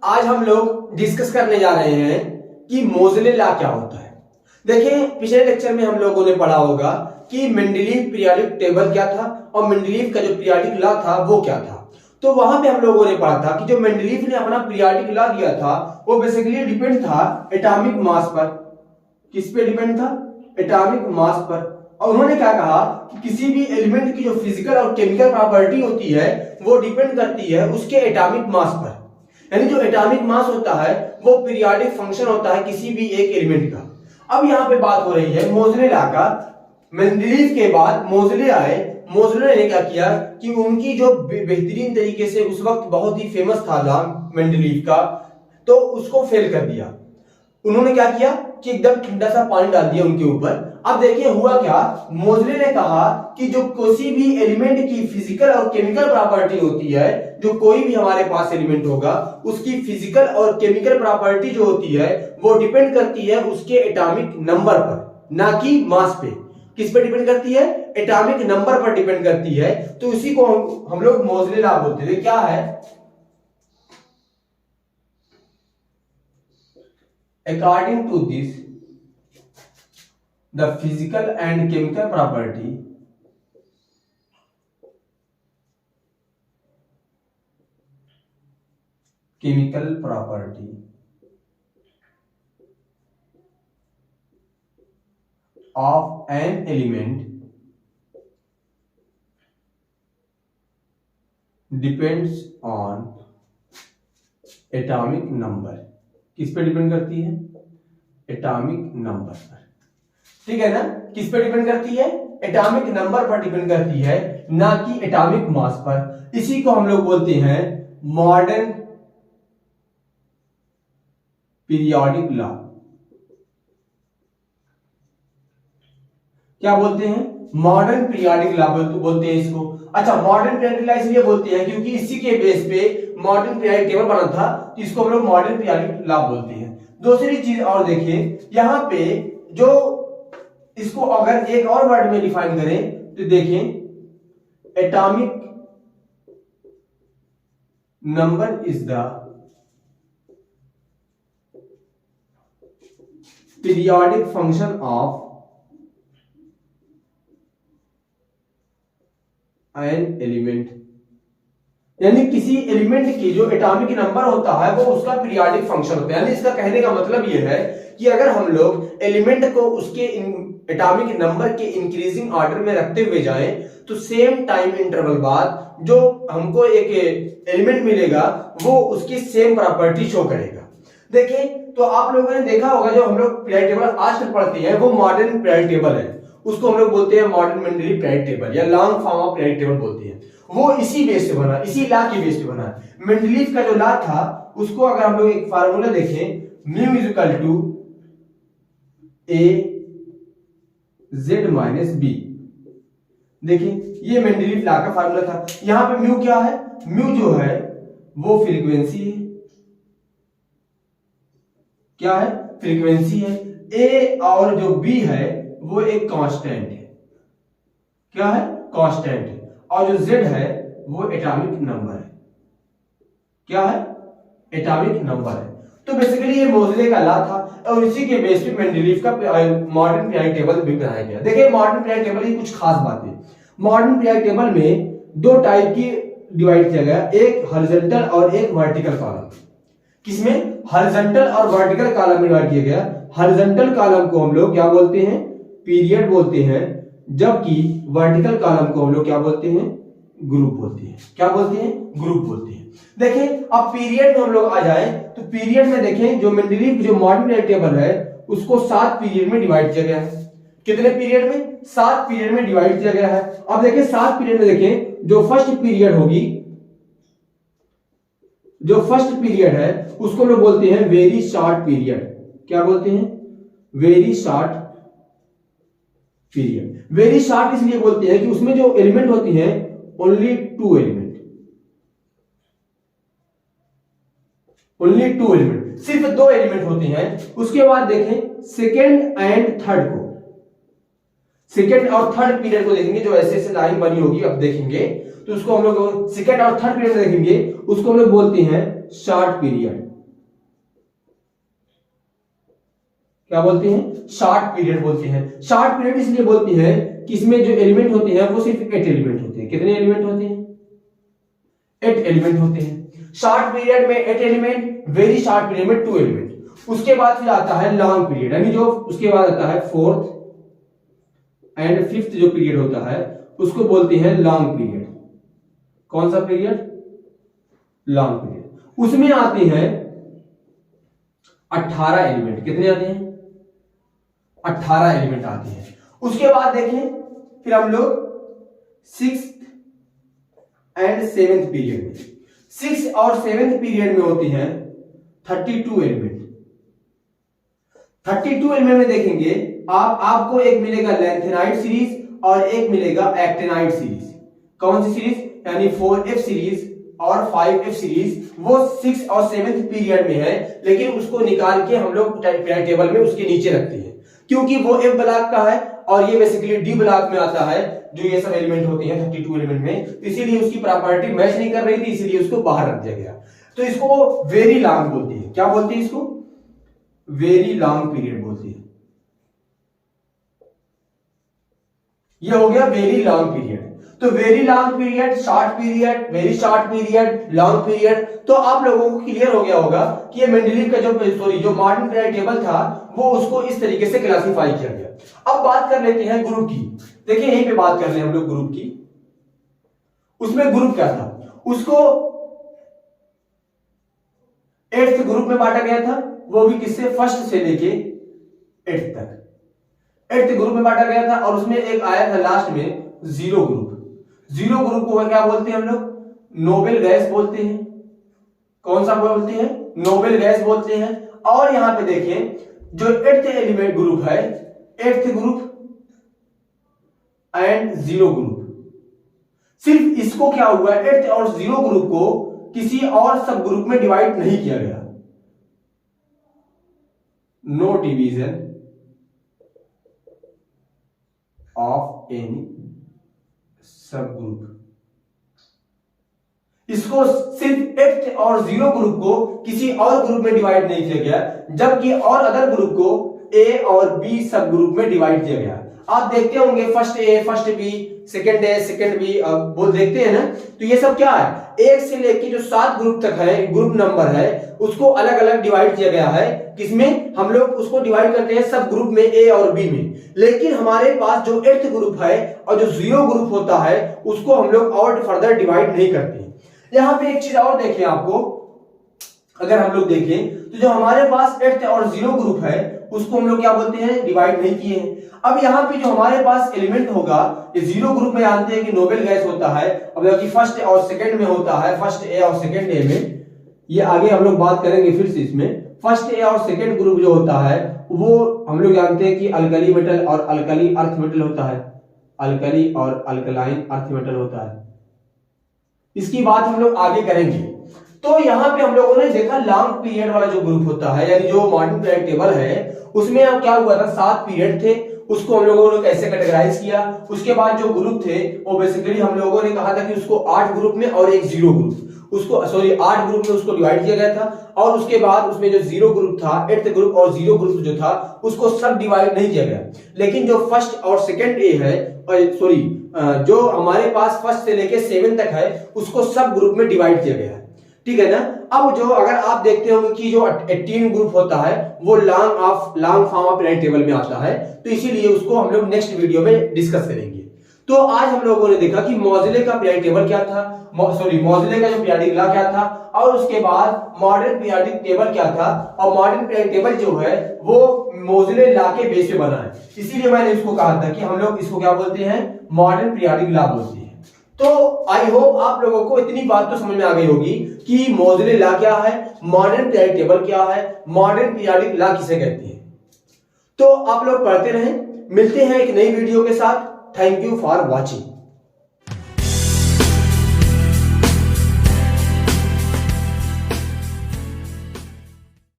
आज हम लोग डिस्कस करने जा रहे हैं कि मोज़ले लॉ क्या होता है। देखें, पिछले लेक्चर में हम लोगों ने पढ़ा होगा कि मेंडलीव पीरियोडिक टेबल क्या था और मेंडलीव का जो पीरियोडिक लॉ था वो क्या था। तो वहां पे हम लोगों ने पढ़ा था कि जो मेंडलीव ने अपना पीरियोडिक लॉ दिया था वो बेसिकली डिपेंड था एटॉमिक मास पर। किस पे डिपेंड था? एटॉमिक मास पर। और उन्होंने क्या कहा कि किसी भी एलिमेंट की जो फिजिकल और केमिकल प्रॉपर्टी होती है वो डिपेंड करती है उसके एटॉमिक मास पर। यानी जो एटॉमिक मास होता है वो पीरियोडिक फंक्शन होता है किसी भी एक एलिमेंट का। अब यहाँ पे बात हो रही है मोज़ले लॉ का। मेंडलीव के बाद मोज़ले आए। मोज़ले ने क्या किया कि उनकी जो बेहतरीन तरीके से उस वक्त बहुत ही फेमस था लॉ मेंडलीव का, तो उसको फेल कर दिया। उन्होंने क्या किया कि एकदम ठंडा सा पानी डाल दिया उनके ऊपर। अब देखिए हुआ क्या, मोज़ले ने कहा कि जो किसी भी एलिमेंट की फिजिकल और केमिकल प्रॉपर्टी होती है, जो कोई भी हमारे पास एलिमेंट होगा उसकी फिजिकल और केमिकल प्रॉपर्टी जो होती है वो डिपेंड करती है उसके एटॉमिक नंबर पर, ना कि मास पे। किस पे डिपेंड करती है? एटॉमिक नंबर पर डिपेंड करती है। तो इसी को हम लोग मोज़ले लॉ बोलते हैं। क्या है? According to this, the physical and chemical property of an element depends on atomic number। किस पे डिपेंड करती है? एटॉमिक नंबर पर। ठीक है ना? किस पे डिपेंड करती है? एटॉमिक नंबर पर डिपेंड करती है, ना कि एटॉमिक मास पर। इसी को हम लोग बोलते हैं मॉडर्न पीरियोडिक लॉ। क्या बोलते हैं? मॉडर्न पीरियोडिक लॉ बोलते हैं इसको। अच्छा, मॉडर्न पीरियोडिक लॉ इसलिए बोलते हैं क्योंकि इसी के बेस पे मॉडर्न पीरियोडिक टेबल बना था, तो इसको हम लोग मॉडर्न पीरियोडिक लॉ बोलते हैं। दूसरी चीज और देखिए, यहां पे जो इसको अगर एक और वर्ड में डिफाइन करें तो देखें, atomic number is the periodic function of an element. यानी किसी एलिमेंट की जो एटॉमिक नंबर होता है वो उसका पीरियोडिक फंक्शन होता है। यानी इसका कहने का मतलब ये है कि अगर हम लोग एलिमेंट को उसके एटॉमिक नंबर के इंक्रीजिंग ऑर्डर में रखते हुए जाएं तो सेम टाइम इंटरवल बाद जो हमको एक एलिमेंट मिलेगा वो उसकी सेम प्रॉपर्टी शो करेगा। देखिए, तो आप लोगों ने देखा होगा जो हम लोग पीरियोडिक टेबल आज तक पढ़ते हैं वो मॉडर्न पीरियोडिक टेबल है। उसको हम लोग बोलते हैं मॉडर्न मेंडलीव पीरियोडिक टेबल या long form of periodic table बोलते हैं। वो इसी बेस पे बना, इसी लॉ के बेस पे बना है। मेंडलीव का जो लॉ था उसको अगर हम लोग एक फार्मूला देखें, mu is equal to A Z minus B. देखिए, ये मेंडलीव लॉ का फार्मूला था। यहां पे म्यू क्या है? म्यू जो है वो फ्रीक्वेंसी है। क्या है? फ्रीक्वेंसी है। ए और जो बी है वो एक कांस्टेंट है। क्या है? कांस्टेंट है। और जो z है वो एटॉमिक नंबर है। क्या है? एटॉमिक नंबर है। तो बेसिकली ये मोज़ले का लॉ था और इसी के बेस पे मेंडलीव का मॉडर्न पीरियोडिक टेबल भी बनाया गया। देखिए, मॉडर्न पीरियोडिक टेबल की कुछ खास बातें। मॉडर्न पीरियोडिक टेबल में दो टाइप की डिवाइड किया गया, एक हॉरिजॉन्टल और एक वर्टिकल कॉलम। किसमें? हॉरिजॉन्टल और वर्टिकल कॉलम में डिवाइड किया गया। हॉरिजॉन्टल कॉलम को हम लोग क्या बोलते हैं? पीरियड बोलते हैं, जबकि वर्टिकल कॉलम को हम लोग क्या बोलते हैं? ग्रुप बोलते हैं। क्या बोलते हैं? ग्रुप बोलते हैं। देखें, अब पीरियड में हम लोग आ जाए तो पीरियड में देखें जो मेंडलीव जो मॉडर्न पीरियोडिक टेबल है उसको 7 पीरियड में डिवाइड किया गया है। कितने पीरियड में? 7 पीरियड में डिवाइड किया गया है। अब देखें 7 पीरियड में देखें, जो फर्स्ट पीरियड होगी, जो फर्स्ट पीरियड है उसको हम लोग बोलते हैं वेरी शॉर्ट पीरियड। क्या बोलते हैं? Very short period. Very short इसलिए बोलते हैं कि उसमें जो एलिमेंट होती हैं ओनली 2 एलिमेंट, ओनली 2 एलिमेंट, सिर्फ 2 एलिमेंट होते हैं। उसके बाद देखें सेकेंड एंड थर्ड को, सेकेंड और थर्ड पीरियड को देखेंगे, जो ऐसे ऐसे लाइन बनी होगी अब देखेंगे तो उसको हम लोग सेकेंड और थर्ड पीरियड में देखेंगे, उसको हम लोग बोलते हैं शॉर्ट पीरियड। क्या बोलते हैं, शॉर्ट पीरियड बोलते हैं। शॉर्ट पीरियड इसलिए बोलते हैं कि इसमें जो एलिमेंट होते हैं वो सिर्फ 8 एलिमेंट होते हैं। कितने एलिमेंट होते हैं, 8 एलिमेंट होते हैं। शॉर्ट पीरियड में 8 एलिमेंट, वेरी शॉर्ट पीरियड में 2 एलिमेंट। उसके बाद फिर आता है लॉन्ग पीरियड, यानी जो उसके बाद आता है 4th एंड 5th जो पीरियड होता है उसको बोलते हैं लॉन्ग पीरियड। कौन सा पीरियड, लॉन्ग पीरियड। उसमें आते हैं 18 एलिमेंट। कितने आते हैं, 18 एलिमेंट आते हैं। उसके बाद देखें फिर हम लोग 6th एंड 7th पीरियड में, 6th और 7th पीरियड में होती हैं 32 एलिमेंट। 32 एलिमेंट में देखेंगे आपको एक मिलेगा लेंथेनाइड सीरीज और एक मिलेगा एक्टिनाइड सीरीज। कौन सी सीरीज, यानी 4F सीरीज और 5F सीरीज, वो 6th और 7th पीरियड में है, लेकिन उसको निकाल के हम लोग पीरियड टेबल में उसके नीचे रखते हैं क्योंकि वो F ब्लॉक का है और ये बेसिकली D ब्लॉक में आता है, जो ये सब एलिमेंट होती हैं 32 एलिमेंट में, इसीलिए उसकी प्रॉपर्टी मैच नहीं कर रही थी, इसीलिए उसको बाहर रख दिया गया। तो इसको वेरी लॉन्ग बोलती है। क्या बोलती है इसको, वेरी लॉन्ग पीरियड बोलती है। ये हो गया वेरी लॉन्ग पीरियड। तो very long period, short period, very short period, long period. तो आप लोगों को क्लियर हो गया होगा कि ये मेंडलीव का जो मॉडर्न पीरियड टेबल था वो उसको इस तरीके से क्लासिफाई किया गया। अब बात कर लेते हैं ग्रुप की। देखिए यहीं पे बात कर रहे हैं हम लोग ग्रुप की। उसमें ग्रुप क्या था, उसको 8th ग्रुप में बांटा गया था, वो भी किससे, फर्स्ट से लेके 8th तक 8th ग्रुप में बांटा गया था। और उसमें एक आया था लास्ट में जीरो ग्रुप। जीरो ग्रुप को क्या बोलते हैं हम लोग, नोबेल गैस बोलते हैं। कौन सा बोलते हैं, नोबेल गैस बोलते हैं। और यहां पे देखें जो 8th एलिमेंट ग्रुप है, 8th group and zero group, सिर्फ इसको क्या हुआ, 8th और जीरो ग्रुप को किसी और सब ग्रुप में डिवाइड नहीं किया गया। नो डिवीजन ऑफ एनी सब ग्रुप। इसको सिर्फ 8th और जीरो ग्रुप को किसी और ग्रुप में डिवाइड नहीं किया गया, जबकि और अदर ग्रुप को ए और बी सब ग्रुप में डिवाइड किया गया। आप देखते होंगे first A, first B, second A, second B, बोल देखते हैं ना। तो ये सब क्या है, 1 से लेके जो 7 ग्रुप तक है, ग्रुप नंबर है, उसको अलग अलग डिवाइड किया गया है। किसमें, हम लोग उसको डिवाइड करते हैं सब ग्रुप में, ए और बी में। लेकिन हमारे पास जो 8th ग्रुप है और जो जीरो ग्रुप होता है उसको हम लोग और फर्दर डिवाइड नहीं करते। यहां पे एक चीज और देखें आपको, अगर हम लोग देखें तो जो हमारे पास 8th और जीरो ग्रुप है उसको हम लोग क्या बोलते हैं, डिवाइड नहीं किए हैं। अब यहाँ पे जो हमारे पास एलिमेंट होगा, ये जीरो ग्रुप में जानते हैं कि नोबेल गैस होता है, अब जबकि फर्स्ट और सेकंड में होता है, फर्स्ट ए और सेकंड ए में। ये आगे हम लोग बात करेंगे फिर से इसमें। फर्स्ट ए और सेकंड ग्रुप जो होता है वो हम लोग जानते हैं कि अल्कली मेटल और अल्कली अर्थ मेटल होता है, अल्कली और अल्कलाइन अर्थ मेटल होता है। इसकी बात हम लोग आगे करेंगे। तो यहाँ पे हम लोगों ने देखा लॉन्ग पीरियड वाला जो ग्रुप होता है, यानी जो मॉडर्न पीरियड टेबल है, उसमें अब क्या हुआ था, 7 पीरियड थे, उसको हम लोगों ने कैसे कैटेगराइज किया। उसके बाद जो ग्रुप थे वो बेसिकली हम लोगों ने कहा था कि उसको 8 ग्रुप में और एक जीरो ग्रुप, उसको सॉरी 8 ग्रुप में उसको डिवाइड किया गया था। और उसके बाद उसमें जो जीरो ग्रुप था, 8th ग्रुप और जीरो ग्रुप जो था, उसको सब डिवाइड नहीं किया गया। लेकिन जो फर्स्ट और सेकंड ए है, सॉरी जो हमारे पास फर्स्ट से लेके 7 तक है, उसको सब ग्रुप में डिवाइड किया गया है। ठीक है ना। अब जो अगर आप देखते होंगे कि जो 18 ग्रुप होता है वो long form of period table में आता है, तो इसीलिए उसको हम लोग नेक्स्ट वीडियो में डिस्कस करेंगे। तो आज हम लोगों ने देखा कि मोज़ेले का पीरियड टेबल क्या था, मोज़ेले का जो पीरियडिक लॉ क्या था, और उसके बाद मॉडर्न पीरियडिक टेबल क्या था। और मॉडर्न पीरियडिक टेबल जो है वो मोज़ेले लॉ के बेस पे बना है, इसीलिए मैंने इसको कहा था कि हम लोग इसको क्या बोलते हैं, मॉडर्न पीरियडिक लॉ बोलते हैं। तो आई होप आप लोगों को इतनी बात तो समझ में आ गई होगी कि मोज़ेले लॉ क्या है, मॉडर्न पीरियडिक टेबल क्या है, मॉडर्न पीरियडिक लॉ किसे कहते हैं। तो आप लोग पढ़ते रहें, मिलते हैं एक नई वीडियो के साथ। Thank you for watching.